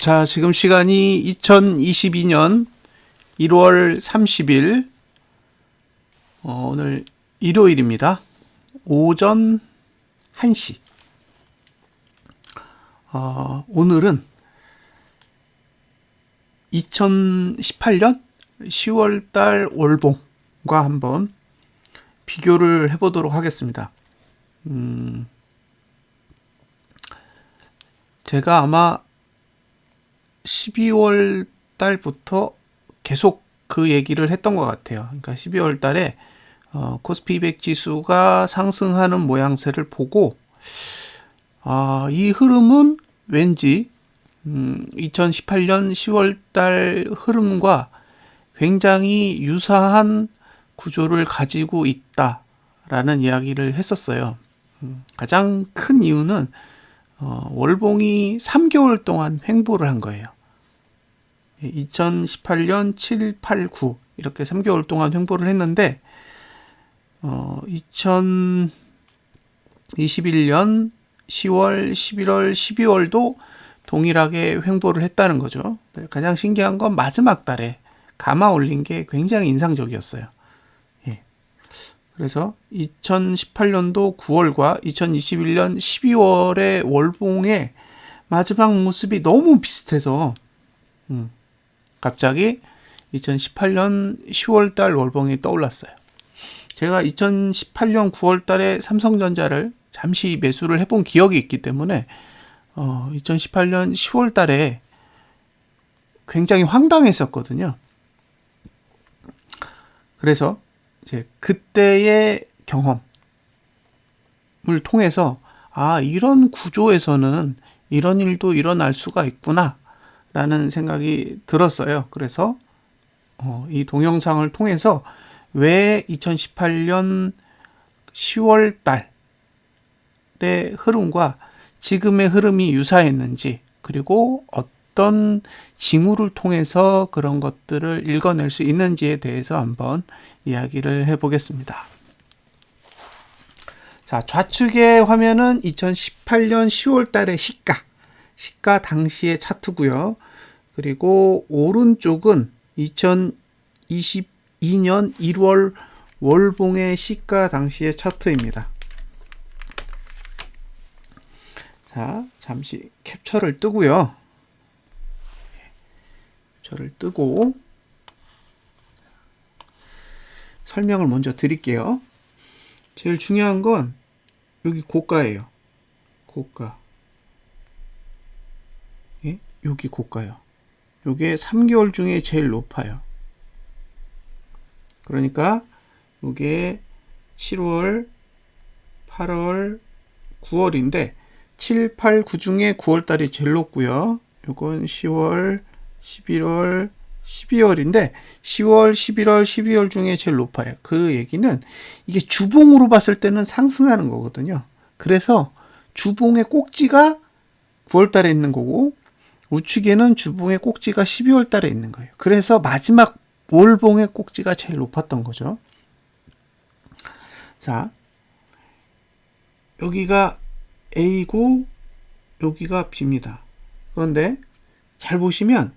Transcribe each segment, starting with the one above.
자, 지금 시간이 2022년 1월 30일, 오늘 일요일입니다. 오전 1시. 오늘은 2018년 10월달 월봉과 한번 비교를 해보도록 하겠습니다. 제가 아마 12월 달부터 계속 그 얘기를 했던 것 같아요. 그러니까 12월 달에 코스피 200 지수가 상승하는 모양새를 보고 이 흐름은 왠지 2018년 10월 달 흐름과 굉장히 유사한 구조를 가지고 있다라는 이야기를 했었어요. 가장 큰 이유는 월봉이 3개월 동안 횡보를 한 거예요. 2018년 7, 8, 9 이렇게 3개월 동안 횡보를 했는데 2021년 10월, 11월, 12월도 동일하게 횡보를 했다는 거죠. 가장 신기한 건 마지막 달에 감아 올린 게 굉장히 인상적이었어요. 그래서 2018년도 9월과 2021년 12월의 월봉의 마지막 모습이 너무 비슷해서 갑자기 2018년 10월 달 월봉이 떠올랐어요. 제가 2018년 9월 달에 삼성전자를 잠시 매수를 해본 기억이 있기 때문에 2018년 10월 달에 굉장히 황당했었거든요. 그래서 이제 그때의 경험을 통해서 이런 구조에서는 이런 일도 일어날 수가 있구나 라는 생각이 들었어요. 그래서 이 동영상을 통해서 왜 2018년 10월 달의 흐름과 지금의 흐름이 유사했는지, 그리고 어떤 징후를 통해서 그런 것들을 읽어낼 수 있는지에 대해서 한번 이야기를 해보겠습니다. 자, 좌측의 화면은 2018년 10월 달의 시가 당시의 차트고요. 그리고 오른쪽은 2022년 1월 월봉의 시가 당시의 차트입니다. 자, 잠시 캡처를 뜨고요. 캡처를 뜨고 설명을 먼저 드릴게요. 제일 중요한 건 여기 고가예요. 고가. 예? 여기 고가요. 요게 3개월 중에 제일 높아요. 그러니까 요게 7월, 8월, 9월인데 7, 8, 9 중에 9월 달이 제일 높고요. 요건 10월, 11월, 12월인데 10월, 11월, 12월 중에 제일 높아요. 그 얘기는 이게 주봉으로 봤을 때는 상승하는 거거든요. 그래서 주봉의 꼭지가 9월 달에 있는 거고 우측에는 주봉의 꼭지가 12월 달에 있는 거예요. 그래서 마지막 월봉의 꼭지가 제일 높았던 거죠. 자, 여기가 A고 여기가 B입니다. 그런데 잘 보시면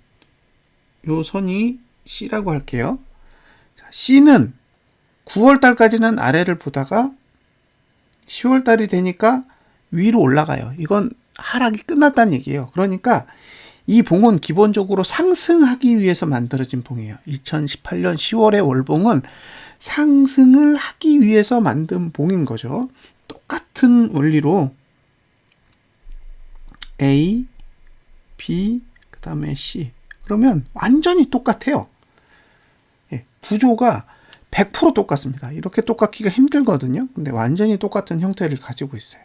요 선이 C라고 할게요. 자, C는 9월 달까지는 아래를 보다가 10월 달이 되니까 위로 올라가요. 이건 하락이 끝났다는 얘기예요. 그러니까 이 봉은 기본적으로 상승하기 위해서 만들어진 봉이에요. 2018년 10월의 월봉은 상승을 하기 위해서 만든 봉인 거죠. 똑같은 원리로 A, B, 그 다음에 C. 그러면 완전히 똑같아요. 구조가 100% 똑같습니다. 이렇게 똑같기가 힘들거든요. 근데 완전히 똑같은 형태를 가지고 있어요.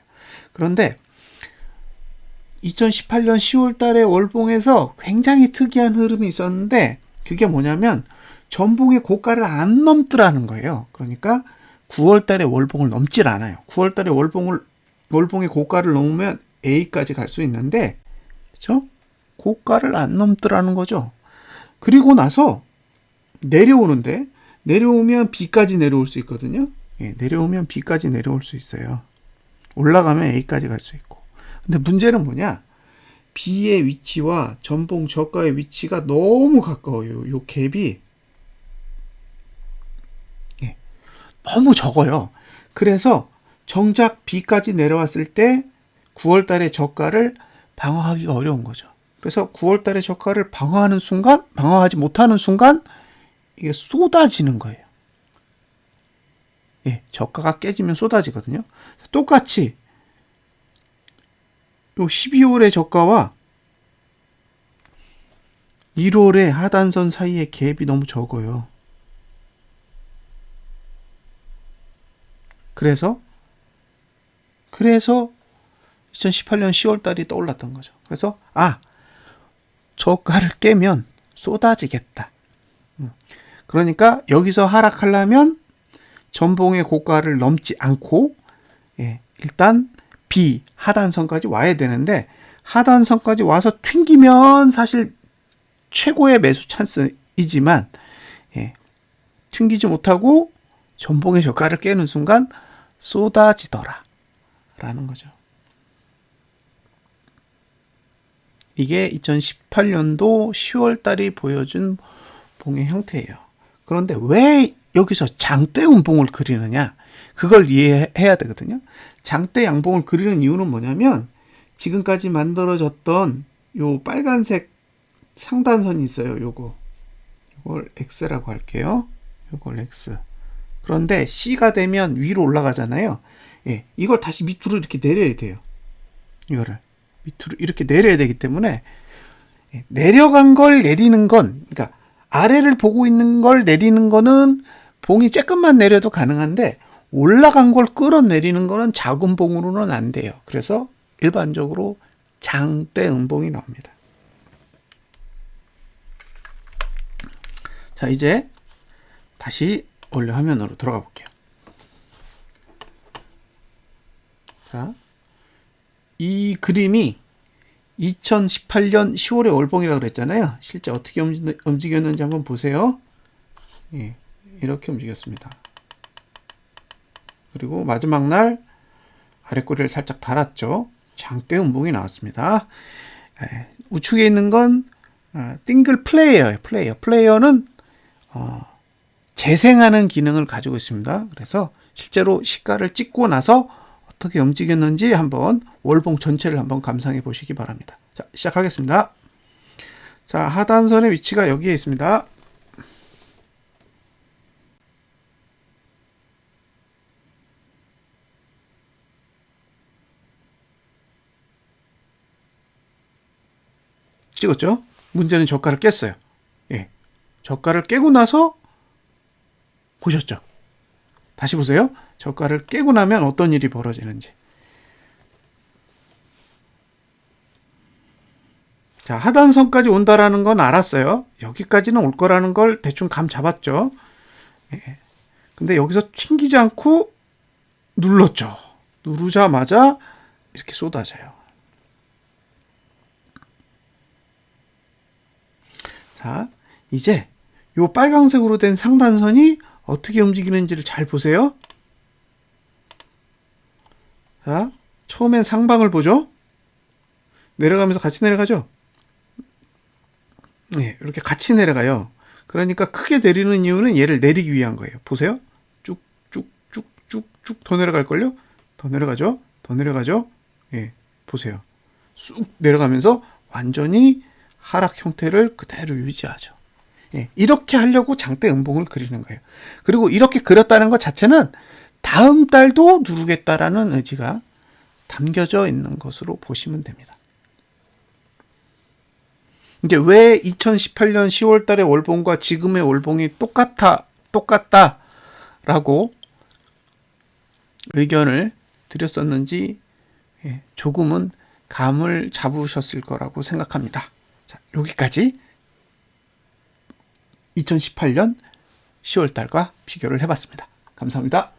그런데 2018년 10월 달에 월봉에서 굉장히 특이한 흐름이 있었는데 그게 뭐냐면 전봉의 고가를 안 넘더라는 거예요. 그러니까 9월 달에 월봉을 넘질 않아요. 9월 달에 월봉의 고가를 넘으면 A까지 갈 수 있는데 그렇죠? 고가를 안 넘더라는 거죠. 그리고 나서 내려오는데 내려오면 B까지 내려올 수 있거든요. 내려오면 B까지 내려올 수 있어요. 올라가면 A까지 갈 수 있고. 근데 문제는 뭐냐? B의 위치와 전봉 저가의 위치가 너무 가까워요. 요 갭이 너무 적어요. 그래서 정작 B까지 내려왔을 때 9월 달에 저가를 방어하기가 어려운 거죠. 그래서 9월 달에 저가를 방어하지 못하는 순간 이게 쏟아지는 거예요. 저가가 깨지면 쏟아지거든요. 똑같이 요 12월의 저가와 1월의 하단선 사이의 갭이 너무 적어요. 그래서 2018년 10월 달이 떠올랐던 거죠. 그래서 저가를 깨면 쏟아지겠다. 그러니까 여기서 하락하려면 전봉의 고가를 넘지 않고 일단 B 하단선까지 와야 되는데, 하단선까지 와서 튕기면 사실 최고의 매수 찬스이지만 튕기지 못하고 전봉의 저가를 깨는 순간 쏟아지더라 라는 거죠. 이게 2018년도 10월 달이 보여준 봉의 형태예요. 그런데 왜 여기서 장대 음봉을 그리느냐? 그걸 이해해야 되거든요. 장대 양봉을 그리는 이유는 뭐냐면, 지금까지 만들어졌던 요 빨간색 상단선이 있어요. 요걸 X라고 할게요. 요걸 X. 그런데 C가 되면 위로 올라가잖아요. 이걸 다시 밑으로 이렇게 내려야 돼요. 이거를 밑으로 이렇게 내려야 되기 때문에, 내려간 걸 내리는 건, 그러니까 아래를 보고 있는 걸 내리는 거는 봉이 조금만 내려도 가능한데, 올라간 걸 끌어내리는 거는 작은 봉으로는 안 돼요. 그래서 일반적으로 장대 음봉이 나옵니다. 자, 이제 다시 원래 화면으로 들어가 볼게요. 자, 이 그림이 2018년 10월의 월봉이라고 그랬잖아요. 실제 어떻게 움직였는지 한번 보세요. 이렇게 움직였습니다. 그리고 마지막 날 아랫꼬리를 살짝 달았죠. 장대 음봉이 나왔습니다. 우측에 있는 건 띵글 플레이어예요. 플레이어는 재생하는 기능을 가지고 있습니다. 그래서 실제로 시가를 찍고 나서 어떻게 움직였는지 한번 월봉 전체를 한번 감상해 보시기 바랍니다. 자, 시작하겠습니다. 자, 하단선의 위치가 여기에 있습니다. 찍었죠? 문제는 저가를 깼어요. 저가를 깨고 나서 보셨죠? 다시 보세요. 저가를 깨고 나면 어떤 일이 벌어지는지. 자, 하단선까지 온다라는 건 알았어요. 여기까지는 올 거라는 걸 대충 감 잡았죠. 근데 여기서 튕기지 않고 눌렀죠. 누르자마자 이렇게 쏟아져요. 자, 이제 요 빨강색으로 된 상단선이 어떻게 움직이는지를 잘 보세요. 자, 처음엔 상방을 보죠. 내려가면서 같이 내려가죠. 이렇게 같이 내려가요. 그러니까 크게 내리는 이유는 얘를 내리기 위한 거예요. 보세요. 쭉쭉쭉쭉쭉 더 내려갈걸요? 더 내려가죠. 더 내려가죠. 보세요. 쑥 내려가면서 완전히 하락 형태를 그대로 유지하죠. 이렇게 하려고 장대 음봉을 그리는 거예요. 그리고 이렇게 그렸다는 것 자체는 다음 달도 누르겠다라는 의지가 담겨져 있는 것으로 보시면 됩니다. 이제 왜 2018년 10월 달의 월봉과 지금의 월봉이 똑같다라고 의견을 드렸었는지 조금은 감을 잡으셨을 거라고 생각합니다. 자, 여기까지 2018년 10월 달과 비교를 해봤습니다. 감사합니다.